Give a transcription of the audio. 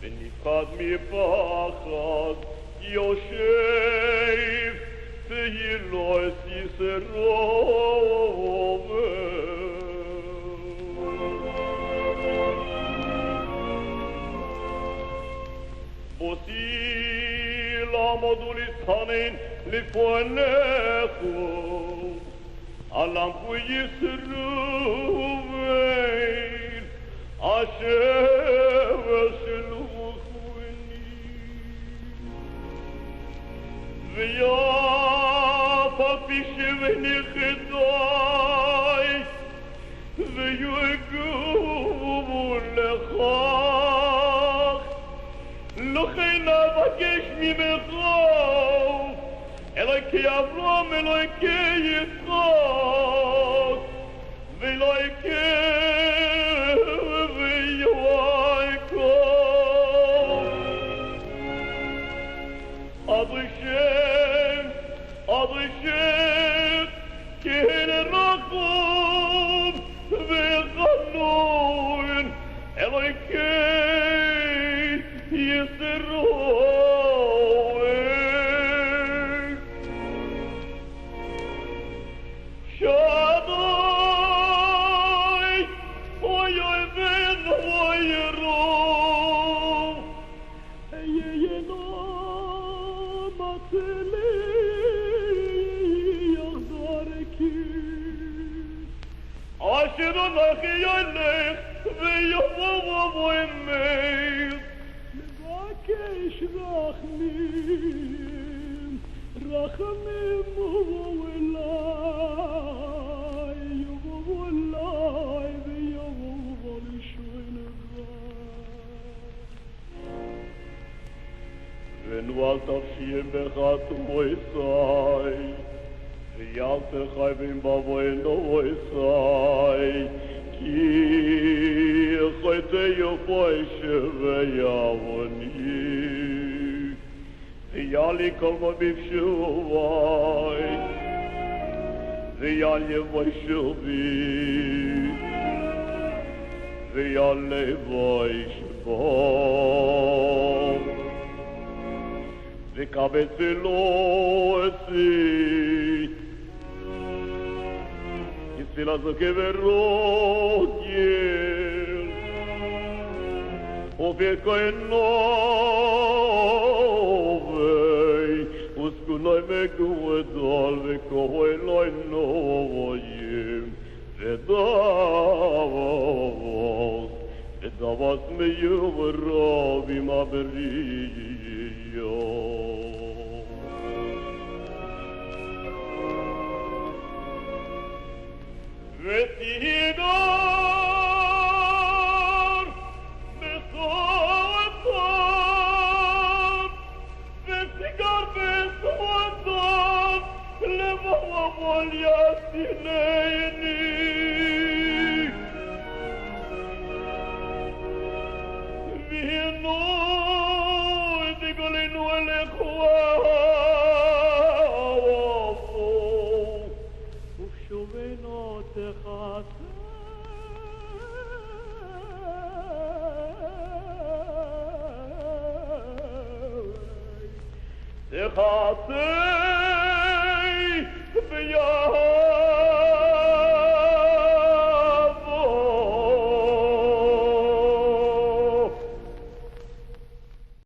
ונפחד מפחד יושב ויראה סיסרו בוסי לעמוד ולהתחנן לפניך עמך ישראל אשר שלוחני ויף על פי שבני חטאי ויגובו לכך לכן אבקש ממך אלוקי אברהם אלוקי יצחק ואלוקי אדרישם כן רחום וחנון אלוקי ישראל שדי אוי אויבנו אוי רוב איינו מצלי אשר אנכי ילך ויבוא אמר לבקש רחמים ובואו אליי יבואו אליי ויבואו לשכנך ונועל תפשי בחת מויסי ויאל תחייבים בבוינו מויסי כי חייתי יפוי שוויאבוני ויאלי כל מביב שווי ויאל יבוי שובי ויאל לבוי שבו וקבץ אלו אסי יסילה זוקה ורוגל ובכהן נובי וסכונוי מגודל וכהנוי נויים ודבוס ודבוס מיוברבים הבריאו ותיגור בסועתם ותיגור בסועתם לבוא על יסינני והנו תגולנו אליך ושובנו תחסה תחסה ביד